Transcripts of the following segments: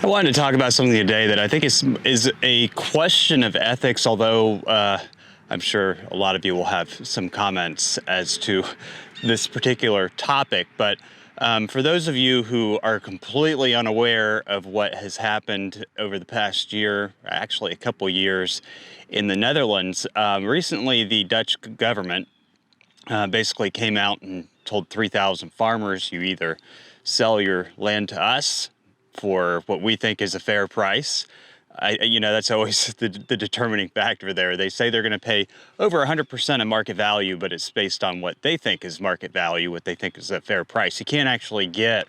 I wanted to talk about something today that I think is a question of ethics, although I'm sure a lot of you will have some comments as to this particular topic. But for those of you who are completely unaware of what has happened over the past year, actually a couple years in the Netherlands, recently the Dutch government basically came out and told 3,000 farmers, you either sell your land to us for what we think is a fair price. That's always the determining factor there. They say they're going to pay over 100% of market value, but it's based on what they think is market value, what they think is a fair price. You can't actually get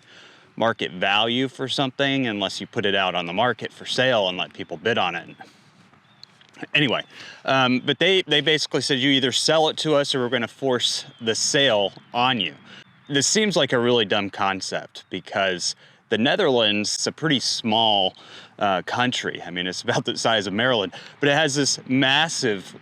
market value for something unless you put it out on the market for sale and let people bid on it. Anyway, but they basically said you either sell it to us or we're going to force the sale on you. This seems like a really dumb concept because the Netherlands is a pretty small country. I mean, it's about the size of Maryland, but it has this massive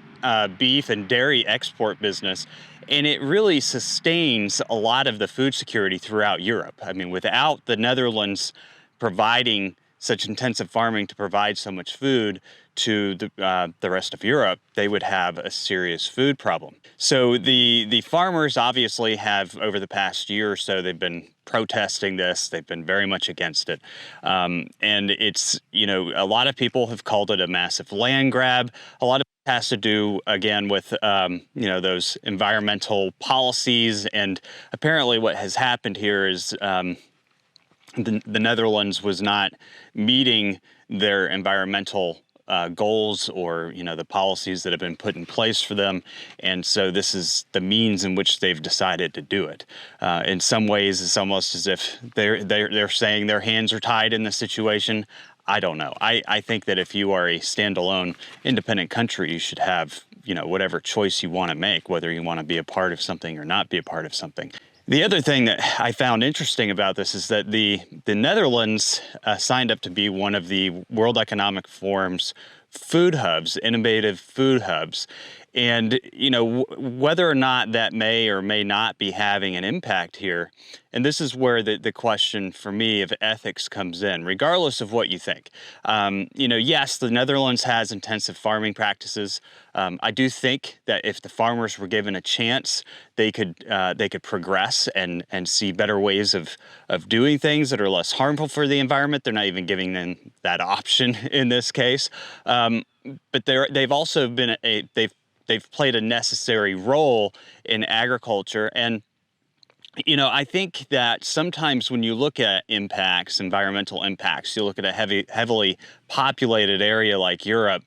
beef and dairy export business, and it really sustains a lot of the food security throughout Europe. I mean, without the Netherlands providing such intensive farming to provide so much food to the rest of Europe, they would have a serious food problem. So the farmers obviously have, over the past year or so, they've been protesting this. They've been very much against it. And it's, a lot of people have called it a massive land grab. A lot of it has to do, again, with, those environmental policies. And apparently what has happened here is the Netherlands was not meeting their environmental goals or the policies that have been put in place for them, and so this is the means in which they've decided to do it. In some ways, it's almost as if they're saying their hands are tied in the situation. I don't know. I think that if you are a standalone, independent country, you should have whatever choice you want to make, whether you want to be a part of something or not be a part of something. The other thing that I found interesting about this is that the Netherlands signed up to be one of the World Economic Forum's food hubs, innovative food hubs. And, whether or not that may or may not be having an impact here, and this is where the question for me of ethics comes in, regardless of what you think. Yes, the Netherlands has intensive farming practices. I do think that if the farmers were given a chance, they could progress and see better ways of doing things that are less harmful for the environment. They're not even giving them that option in this case. But they've also been they've played a necessary role in agriculture. And, I think that sometimes when you look at impacts, environmental impacts, you look at a heavily populated area like Europe,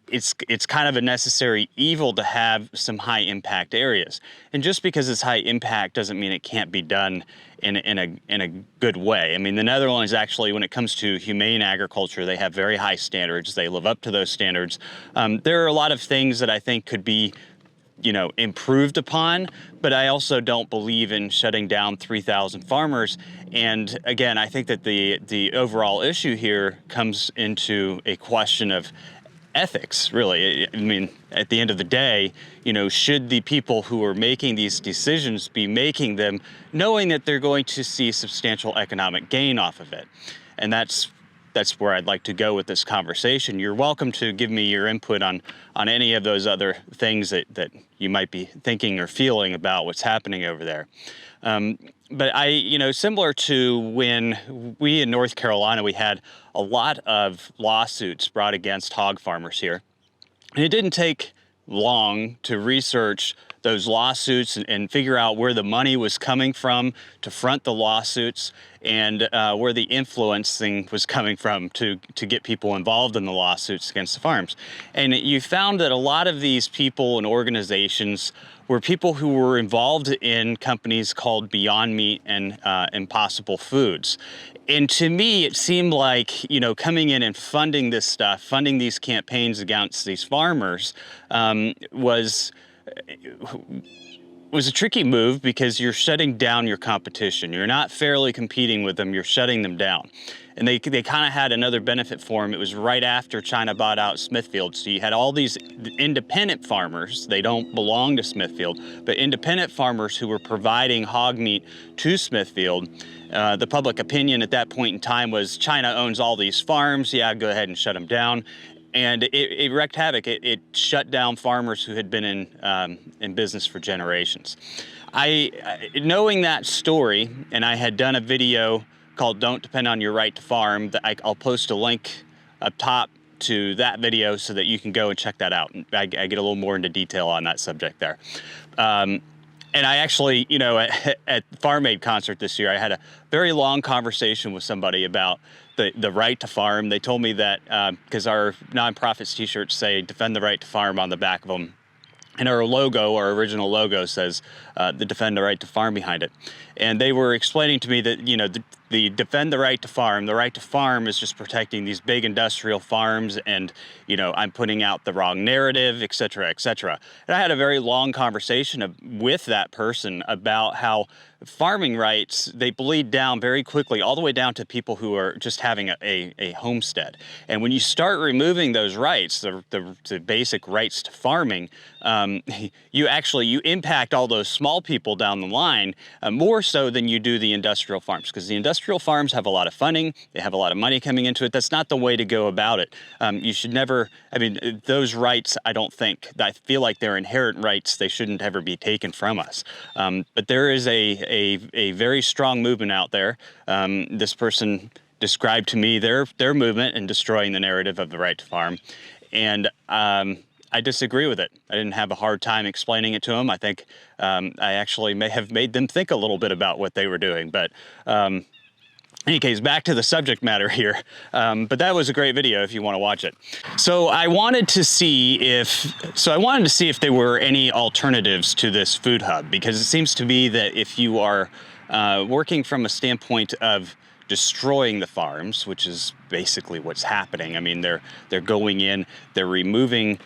it's kind of a necessary evil to have some high impact areas. And just because it's high impact doesn't mean it can't be done in a good way. I mean, the Netherlands actually, when it comes to humane agriculture, they have very high standards. They live up to those standards. There are a lot of things that I think could be improved upon, but I also don't believe in shutting down 3,000 farmers. And again, I think that the overall issue here comes into a question of ethics, really. I mean, at the end of the day, should the people who are making these decisions be making them knowing that they're going to see substantial economic gain off of it? And that's where I'd like to go with this conversation. You're welcome to give me your input on any of those other things that you might be thinking or feeling about what's happening over there. But similar to when we in North Carolina, we had a lot of lawsuits brought against hog farmers here. And it didn't take long to research those lawsuits and figure out where the money was coming from to front the lawsuits, and where the influencing was coming from to get people involved in the lawsuits against the farms. And you found that a lot of these people and organizations were people who were involved in companies called Beyond Meat and Impossible Foods. And to me, it seemed like, coming in and funding this stuff, funding these campaigns against these farmers, was was a tricky move because you're shutting down your competition. You're not fairly competing with them, you're shutting them down. And they kind of had another benefit for them. It was right after China bought out Smithfield. So you had all these independent farmers, they don't belong to Smithfield, but independent farmers who were providing hog meat to Smithfield. The public opinion at that point in time was China owns all these farms, yeah, go ahead and shut them down. And it wreaked havoc. It shut down farmers who had been in business for generations. Knowing that story, and I had done a video called "Don't Depend on Your Right to Farm." I'll post a link up top to that video so that you can go and check that out. I get a little more into detail on that subject there. And I actually, you know, at Farm Aid concert this year, I had a very long conversation with somebody about the right to farm. They told me that because our nonprofits t-shirts say "Defend the Right to Farm" on the back of them. And our logo, our original logo, says the "Defend the Right to Farm" behind it. And they were explaining to me that, you know, the defend the right to farm, the right to farm is just protecting these big industrial farms, and, you know, I'm putting out the wrong narrative, et cetera, et cetera. And I had a very long conversation with that person about how farming rights, they bleed down very quickly, all the way down to people who are just having a homestead. And when you start removing those rights, the basic rights to farming, you impact all those small people down the line more so than you do the industrial farms, because the industrial farms have a lot of funding, they have a lot of money coming into it. That's not the way to go about it. You should never, I mean, those rights, I feel like they're inherent rights. They shouldn't ever be taken from us. But there is a very strong movement out there. This person described to me their movement in destroying the narrative of the right to farm. And I disagree with it. I didn't have a hard time explaining it to them. I think I actually may have made them think a little bit about what they were doing. But in any case, back to the subject matter here. But that was a great video if you want to watch it. So I wanted to see if there were any alternatives to this food hub, because it seems to me that if you are working from a standpoint of destroying the farms, which is basically what's happening. I mean, they're going in, they're removing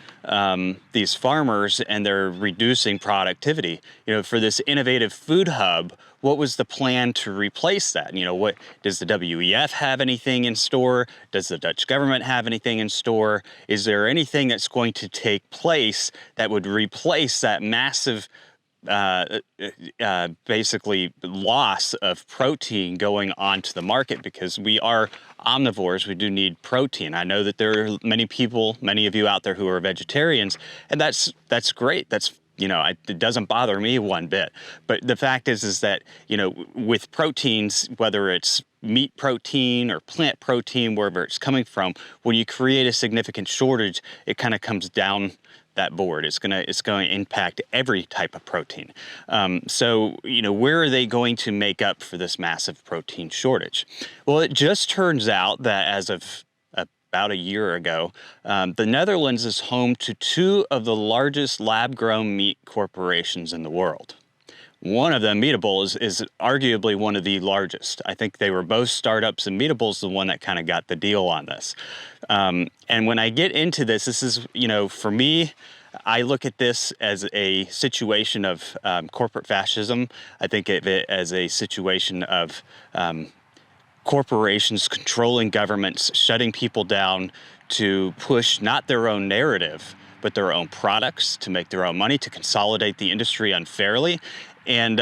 these farmers, and they're reducing productivity. You know, for this innovative food hub, what was the plan to replace that? You know, what does the WEF have anything in store? Does the Dutch government have anything in store? Is there anything that's going to take place that would replace that massive basically loss of protein going onto the market? Because we are omnivores, we do need protein. I know that there are many of you out there who are vegetarians, and that's great. That's, you know, it doesn't bother me one bit. But the fact is that, you know, with proteins, whether it's meat protein or plant protein, wherever it's coming from, when you create a significant shortage, it kind of comes down that board. It's going to impact every type of protein. So, you know, where are they going to make up for this massive protein shortage? Well, it just turns out that as of about a year ago, the Netherlands is home to two of the largest lab-grown meat corporations in the world. One of them, Meatable, is arguably one of the largest. I think they were both startups, and Meatable's the one that kind of got the deal on this. And when I get into this is, you know, for me, I look at this as a situation of corporate fascism. I think of it as a situation of corporations controlling governments, shutting people down to push not their own narrative, but their own products, to make their own money, to consolidate the industry unfairly. And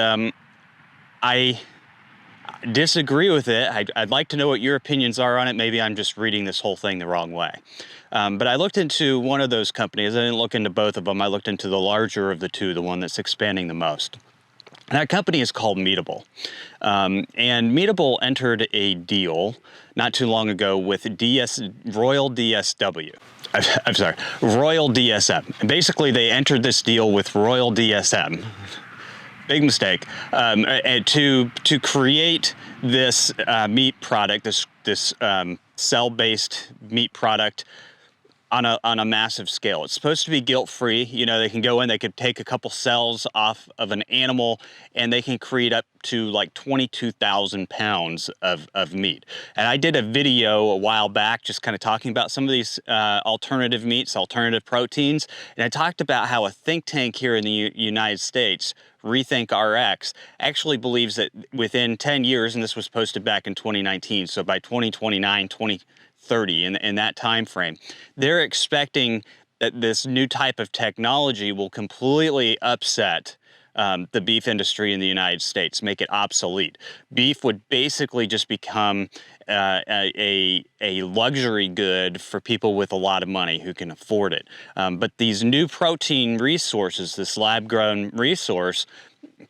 I disagree with it. I'd like to know what your opinions are on it. Maybe I'm just reading this whole thing the wrong way. But I looked into one of those companies. I didn't look into both of them. I looked into the larger of the two, the one that's expanding the most. And that company is called Meatable. And Meatable entered a deal not too long ago with Royal DSW. I'm sorry, Royal DSM. And basically, they entered this deal with Royal DSM. Big mistake. To create this meat product, this cell-based meat product on a massive scale. It's supposed to be guilt-free. You know, they can go in, they could take a couple cells off of an animal, and they can create up to like 22,000 pounds of meat. And I did a video a while back just kind of talking about some of these alternative meats, alternative proteins, and I talked about how a think tank here in the United States, Rethink RX, actually believes that within 10 years, and this was posted back in 2019, so by 2029, 2030, in that time frame, they're expecting that this new type of technology will completely upset the beef industry in the United States, make it obsolete. Beef would basically just become a luxury good for people with a lot of money who can afford it. But these new protein resources, this lab-grown resource,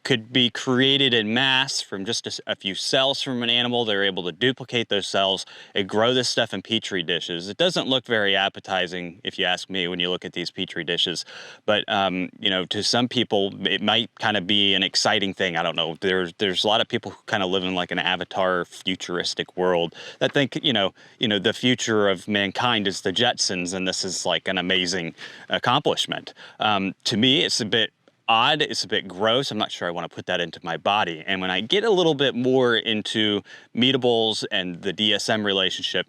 could be created in mass from just a few cells from an animal. They're able to duplicate those cells and grow this stuff in petri dishes. It doesn't look very appetizing, if you ask me, when you look at these petri dishes. But you know, to some people, it might kind of be an exciting thing. I don't know. There's a lot of people who kind of live in like an avatar futuristic world that think, you know, the future of mankind is the Jetsons, and this is like an amazing accomplishment. To me, it's a bit odd, it's a bit gross. I'm not sure I want to put that into my body. And when I get a little bit more into Meatables and the DSM relationship,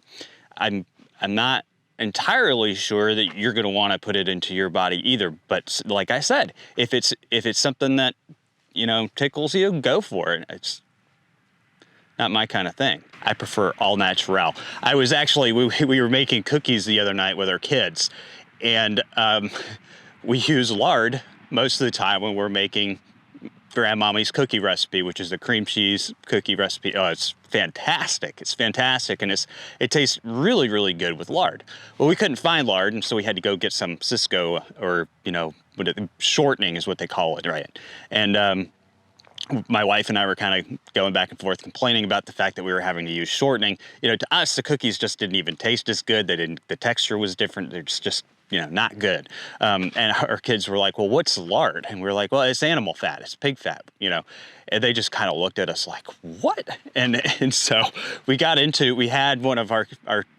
I'm not entirely sure that you're going to want to put it into your body either. But like I said, if it's something that, you know, tickles you, go for it. It's not my kind of thing. I prefer all natural. I was actually, we were making cookies the other night with our kids, and we use lard most of the time when we're making Grandmommy's cookie recipe, which is the cream cheese cookie recipe. Oh, it's fantastic. It's fantastic, and it tastes really, really good with lard. Well, we couldn't find lard, and so we had to go get some Cisco, or, you know, shortening is what they call it, right? And my wife and I were kind of going back and forth complaining about the fact that we were having to use shortening. You know, to us, the cookies just didn't even taste as good. The texture was different. They're just, you know, not good. And our kids were like, well, what's lard? And we were like, well, it's animal fat, it's pig fat, you know. And they just kind of looked at us like, what? And so we had one of our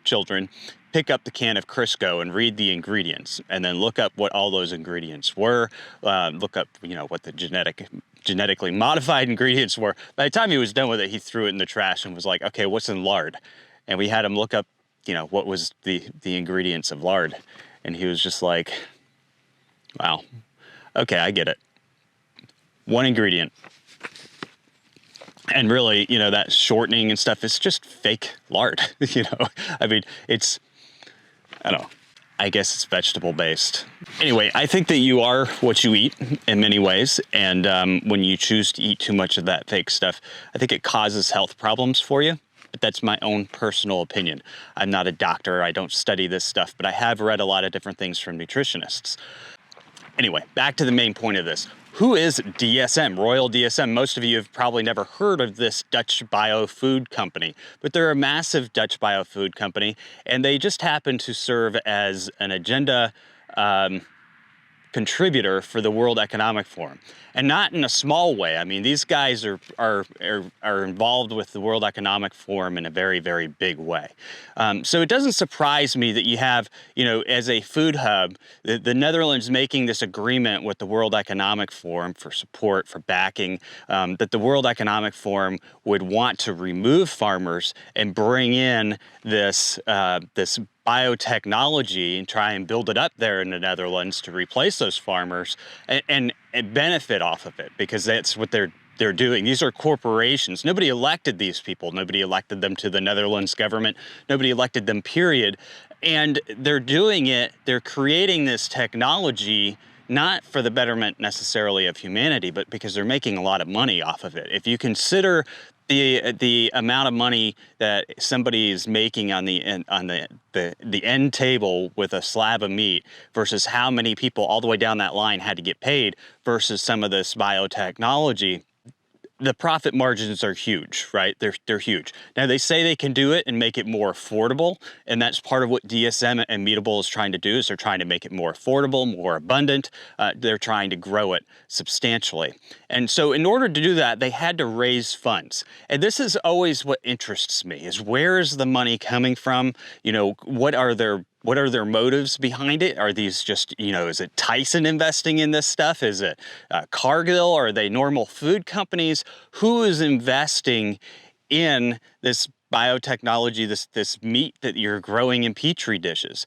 children pick up the can of Crisco and read the ingredients, and then look up what all those ingredients were, look up, you know, what the genetically modified ingredients were. By the time he was done with it, he threw it in the trash and was like, okay, what's in lard? And we had him look up, you know, what was the ingredients of lard. And he was just like, wow, okay, I get it. One ingredient. And really, you know, that shortening and stuff, it's just fake lard, you know? I mean, I don't know. I guess it's vegetable based. Anyway, I think that you are what you eat in many ways. And when you choose to eat too much of that fake stuff, I think it causes health problems for you. But that's my own personal opinion. I'm not a doctor, I don't study this stuff, but I have read a lot of different things from nutritionists. Anyway, back to the main point of this. Who is DSM, Royal DSM? Most of you have probably never heard of this Dutch biofood company, but they're a massive Dutch biofood company, and they just happen to serve as an agenda contributor for the World Economic Forum, and not in a small way. I mean, these guys are involved with the World Economic Forum in a very, very big way. So it doesn't surprise me that you have, you know, as a food hub, the Netherlands making this agreement with the World Economic Forum for support, for backing, that the World Economic Forum would want to remove farmers and bring in this biotechnology and try and build it up there in the Netherlands to replace those farmers and benefit off of it, because that's what they're doing. These are corporations. Nobody elected these people. Nobody elected them to the Netherlands government. Nobody elected them, period. And they're doing it, they're creating this technology not for the betterment necessarily of humanity, but because they're making a lot of money off of it. If you consider the amount of money that somebody is making on the end table with a slab of meat versus how many people all the way down that line had to get paid versus some of this biotechnology, the profit margins are huge, right? They're huge. Now, they say they can do it and make it more affordable, and that's part of what DSM and Meatable is trying to do, is they're trying to make it more affordable, more abundant. They're trying to grow it substantially. And so in order to do that, they had to raise funds. And this is always what interests me, is where is the money coming from? You know, what are their what are their motives behind it? Are these just, is it Tyson investing in this stuff? Is it Cargill? Are they normal food companies? Who is investing in this biotechnology, this meat that you're growing in petri dishes?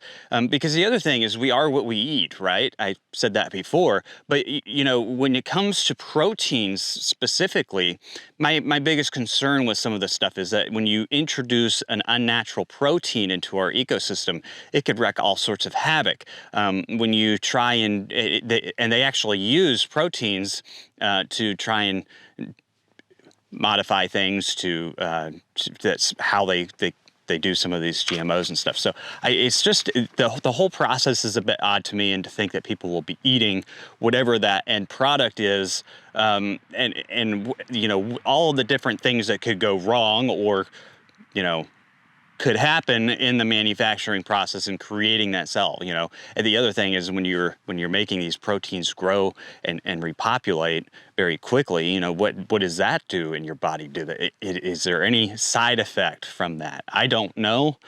Because the other thing is, we are what we eat, right? I said that before, but when it comes to proteins specifically, my biggest concern with some of this stuff is that when you introduce an unnatural protein into our ecosystem, it could wreak all sorts of havoc. When you try and they actually use proteins to try and modify things that's how they do some of these GMOs and stuff. So it's just the whole process is a bit odd to me, and to think that people will be eating whatever that end product is, and all of the different things that could go wrong, or could happen in the manufacturing process and creating that cell. And the other thing is, when you're making these proteins grow and repopulate very quickly, what does that do in your body? Is there any side effect from that? I don't know.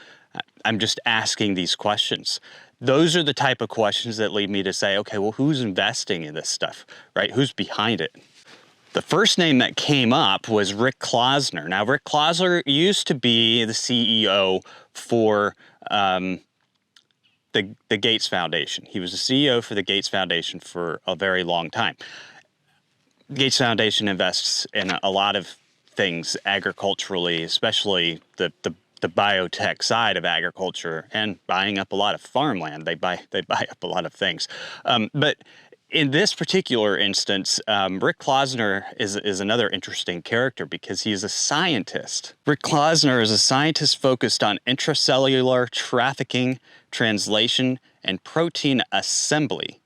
I'm just asking these questions. Those are the type of questions that lead me to say, okay, well, who's investing in this stuff, right? Who's behind it? The first name that came up was Rick Klausner. Now, Rick Klausner used to be the CEO for the Gates Foundation. He was the CEO for the Gates Foundation for a very long time. The Gates Foundation invests in a lot of things agriculturally, especially the biotech side of agriculture, and buying up a lot of farmland. They buy up a lot of things. But in this particular instance, Rick Klausner is another interesting character, because he is a scientist. Rick Klausner is a scientist focused on intracellular trafficking, translation, and protein assembly.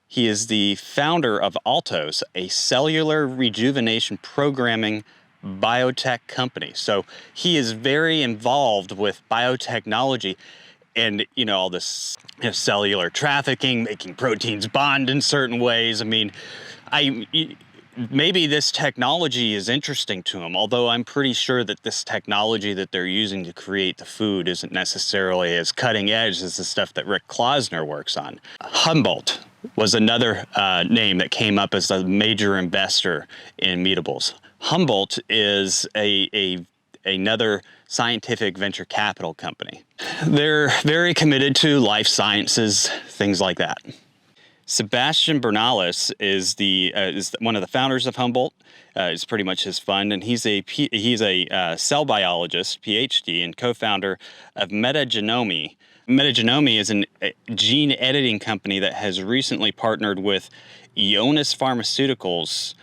He is the founder of Altos, a cellular rejuvenation programming biotech company. So he is very involved with biotechnology and, all this cellular trafficking, making proteins bond in certain ways. I mean, maybe this technology is interesting to him, although I'm pretty sure that this technology that they're using to create the food isn't necessarily as cutting edge as the stuff that Rick Klausner works on. Humboldt was another name that came up as a major investor in Meatables. Humboldt is another scientific venture capital company. They're very committed to life sciences, things like that. Sebastian Bernales is one of the founders of Humboldt. It's pretty much his fund, and he's a cell biologist, PhD, and co-founder of Metagenomi. Metagenomi is a gene editing company that has recently partnered with Ionis Pharmaceuticals,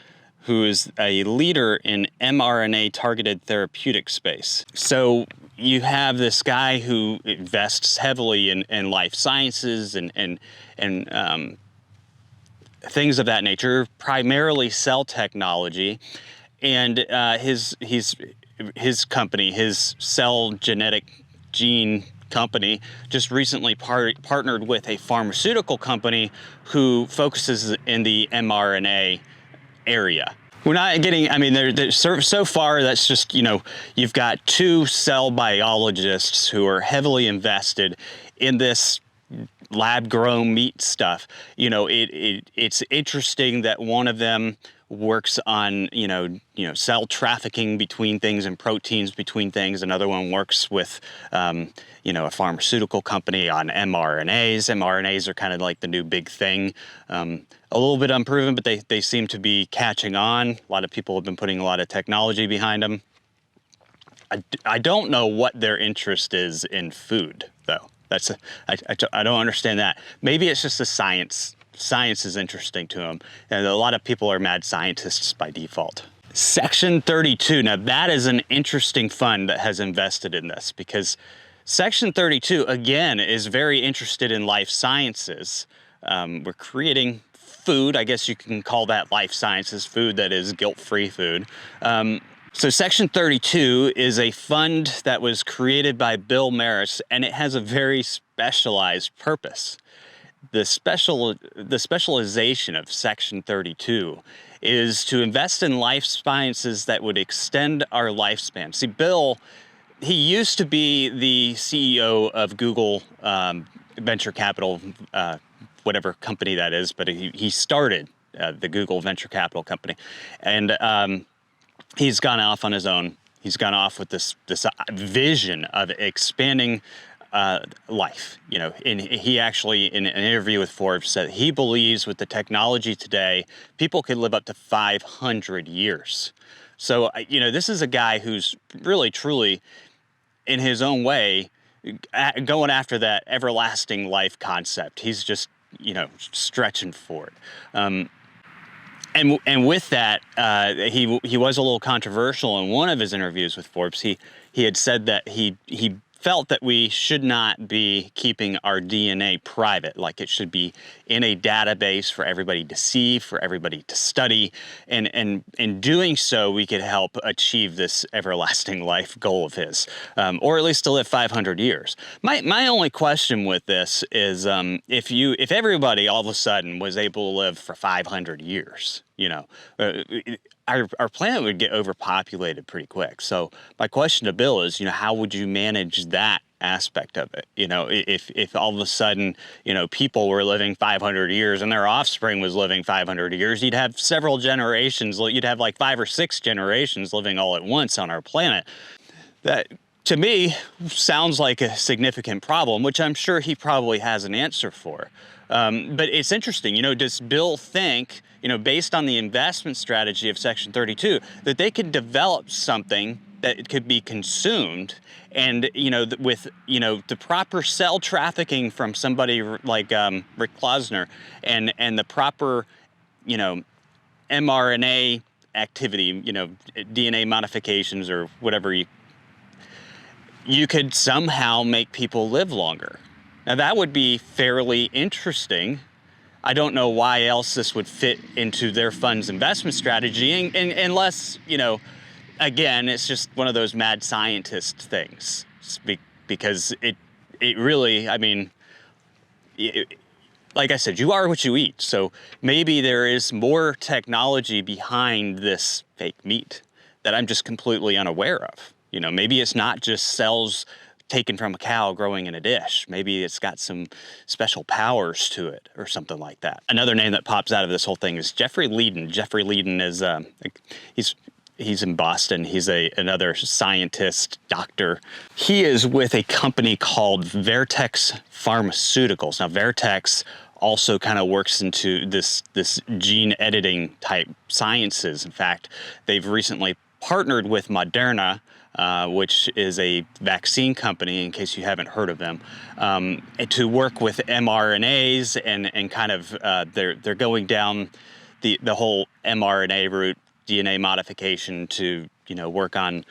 who is a leader in mRNA-targeted therapeutic space. So you have this guy who invests heavily in life sciences and things of that nature, primarily cell technology, and his company, his cell genetic gene company, just recently partnered with a pharmaceutical company who focuses in the mRNA area. We're not getting, so far that's just, you've got two cell biologists who are heavily invested in this lab-grown meat stuff. It's interesting that one of them works on, cell trafficking between things and proteins between things. Another one works with, a pharmaceutical company on mRNAs. mRNAs are kind of like the new big thing. A little bit unproven, but they seem to be catching on. A lot of people have been putting a lot of technology behind them. I don't know what their interest is in food, though. I don't understand that. Maybe it's just the science. Science is interesting to them, and a lot of people are mad scientists by default. Section 32. Now that is an interesting fund that has invested in this, because Section 32 again is very interested in life sciences. We're creating food. I guess you can call that life sciences, food that is guilt-free food. So Section 32 is a fund that was created by Bill Maris, and it has a very specialized purpose. The specialization of Section 32 is to invest in life sciences that would extend our lifespan. See, Bill, he used to be the CEO of Google venture capital, whatever company that is, but he started the Google venture capital company, and he's gone off on his own. He's gone off with this vision of expanding life. And he actually, in an interview with Forbes, said he believes with the technology today, people could live up to 500 years. So, this is a guy who's really, truly, in his own way, going after that everlasting life concept. He's just, stretching for it. And with that, he was a little controversial in one of his interviews with Forbes. He had said that he felt that we should not be keeping our DNA private, like it should be in a database for everybody to see, for everybody to study, and in doing so, we could help achieve this everlasting life goal of his, or at least to live 500 years. My only question with this is, if everybody all of a sudden was able to live for 500 years, our planet would get overpopulated pretty quick. So my question to Bill is, how would you manage that aspect of it? If all of a sudden, people were living 500 years and their offspring was living 500 years, you'd have several generations, you'd have like 5 or 6 generations living all at once on our planet. That, to me, sounds like a significant problem, which I'm sure he probably has an answer for. But it's interesting, does Bill think, based on the investment strategy of Section 32, that they could develop something that it could be consumed, and with the proper cell trafficking from somebody like Rick Klausner, and the proper mRNA activity, DNA modifications or whatever, you could somehow make people live longer. Now that would be fairly interesting. I don't know why else this would fit into their fund's investment strategy, and unless, again, it's just one of those mad scientist things, because it really, like I said, you are what you eat. So maybe there is more technology behind this fake meat that I'm just completely unaware of. Maybe it's not just cells taken from a cow growing in a dish. Maybe it's got some special powers to it or something like that. Another name that pops out of this whole thing is Jeffrey Leiden. Jeffrey Leiden is, he's in Boston. He's another scientist, doctor. He is with a company called Vertex Pharmaceuticals. Now, Vertex also kind of works into this gene editing type sciences. In fact, they've recently partnered with Moderna, which is a vaccine company, in case you haven't heard of them, to work with mRNAs and kind of they're going down the whole mRNA route, DNA modification, to work on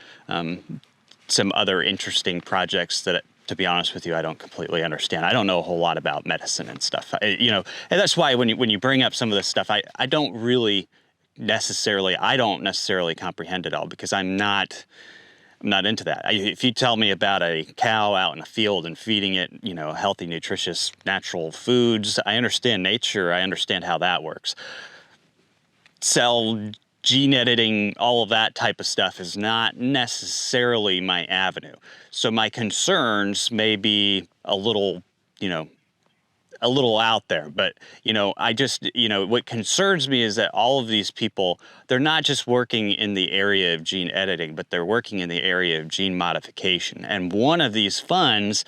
some other interesting projects that, to be honest with you, I don't completely understand. I don't know a whole lot about medicine and stuff, and that's why when you bring up some of this stuff, I don't necessarily comprehend it all, because I'm not into that. If you tell me about a cow out in the field and feeding it, healthy, nutritious, natural foods, I understand nature. I understand how that works. Cell gene editing, all of that type of stuff is not necessarily my avenue. So my concerns may be a little out there, but I just, what concerns me is that all of these people, they're not just working in the area of gene editing, but they're working in the area of gene modification. And one of these funds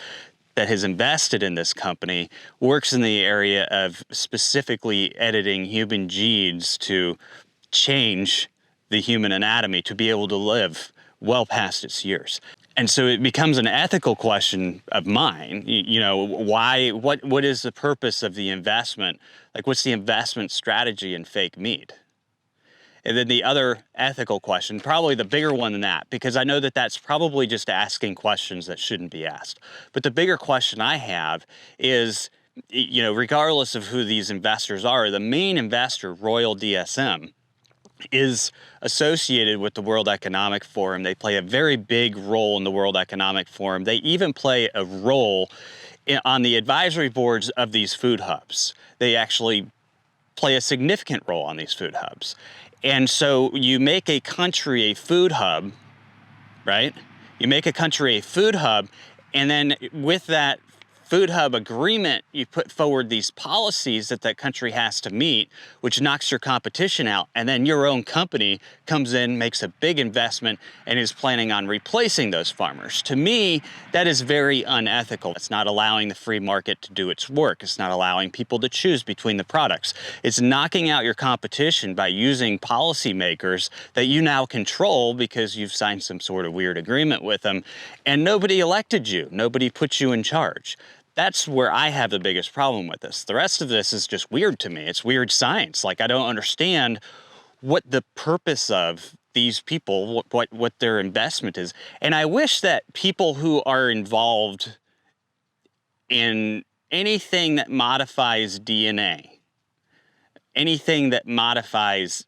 that has invested in this company works in the area of specifically editing human genes to change the human anatomy to be able to live well past its years. And so it becomes an ethical question of mine, why, what is the purpose of the investment? Like, what's the investment strategy in fake meat? And then the other ethical question, probably the bigger one than that, because I know that that's probably just asking questions that shouldn't be asked. But the bigger question I have is, regardless of who these investors are, the main investor, Royal DSM, is associated with the World Economic Forum. They play a very big role in the World Economic Forum. They even play a role on the advisory boards of these food hubs. They actually play a significant role on these food hubs. And so you make a country a food hub, right? You make a country a food hub, and then with that Food Hub agreement, you put forward these policies that that country has to meet, which knocks your competition out. And then your own company comes in, makes a big investment, and is planning on replacing those farmers. To me, that is very unethical. It's not allowing the free market to do its work. It's not allowing people to choose between the products. It's knocking out your competition by using policymakers that you now control because you've signed some sort of weird agreement with them, and nobody elected you. Nobody put you in charge. That's where I have the biggest problem with this. The rest of this is just weird to me. It's weird science. Like, I don't understand what the purpose of these people, what their investment is. And I wish that people who are involved in anything that modifies DNA, anything that modifies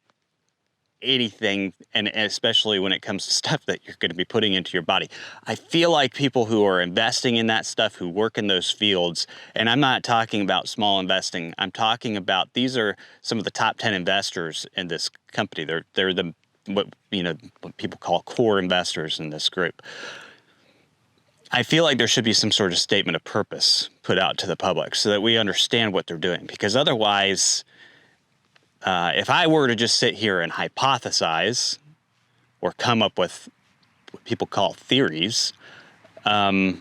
anything, and especially when it comes to stuff that you're going to be putting into your body. I feel like people who are investing in that stuff, who work in those fields, and I'm not talking about small investing, I'm talking about, these are some of the top 10 investors in this company. They're the, what people call core investors in this group. I feel like there should be some sort of statement of purpose put out to the public so that we understand what they're doing, because otherwise, if I were to just sit here and hypothesize or come up with what people call theories, I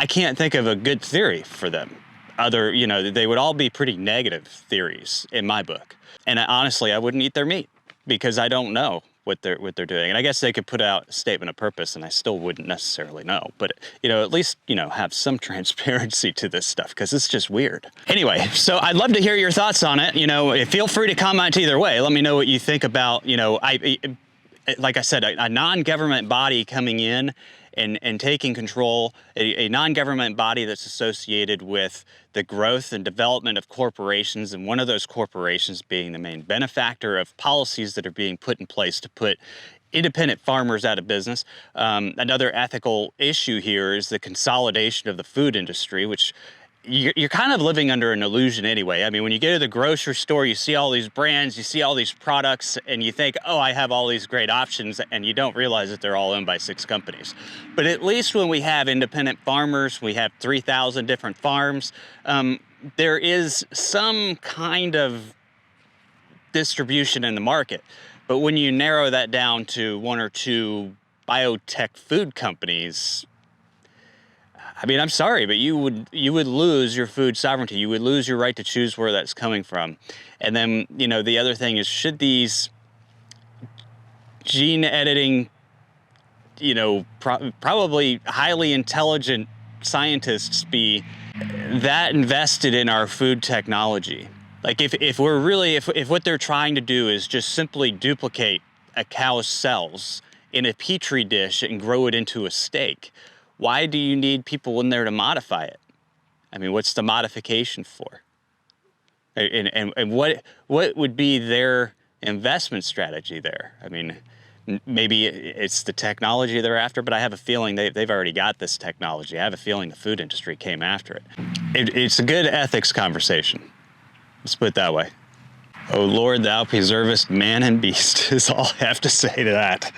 can't think of a good theory for them. They would all be pretty negative theories in my book. And honestly, I wouldn't eat their meat because I don't know what they're doing. And I guess they could put out a statement of purpose and I still wouldn't necessarily know. But, at least, have some transparency to this stuff, because it's just weird. Anyway, so I'd love to hear your thoughts on it. Feel free to comment either way. Let me know what you think about, like I said, a non-government body coming in and taking control, a non-government body that's associated with the growth and development of corporations, and one of those corporations being the main benefactor of policies that are being put in place to put independent farmers out of business. Another ethical issue here is the consolidation of the food industry, which you're kind of living under an illusion anyway. I mean, when you go to the grocery store, you see all these brands, you see all these products, and you think, oh, I have all these great options, and you don't realize that they're all owned by 6 companies. But at least when we have independent farmers, we have 3,000 different farms, there is some kind of distribution in the market. But when you narrow that down to 1 or 2 biotech food companies, I mean, I'm sorry, but you would lose your food sovereignty. You would lose your right to choose where that's coming from. And then, the other thing is, should these gene editing, probably highly intelligent scientists be that invested in our food technology? Like, if what they're trying to do is just simply duplicate a cow's cells in a petri dish and grow it into a steak, why do you need people in there to modify it? I mean, what's the modification for? And what would be their investment strategy there? I mean, maybe it's the technology they're after, but I have a feeling they've already got this technology. I have a feeling the food industry came after it. It's a good ethics conversation. Let's put it that way. Oh Lord, thou preservest man and beast is all I have to say to that.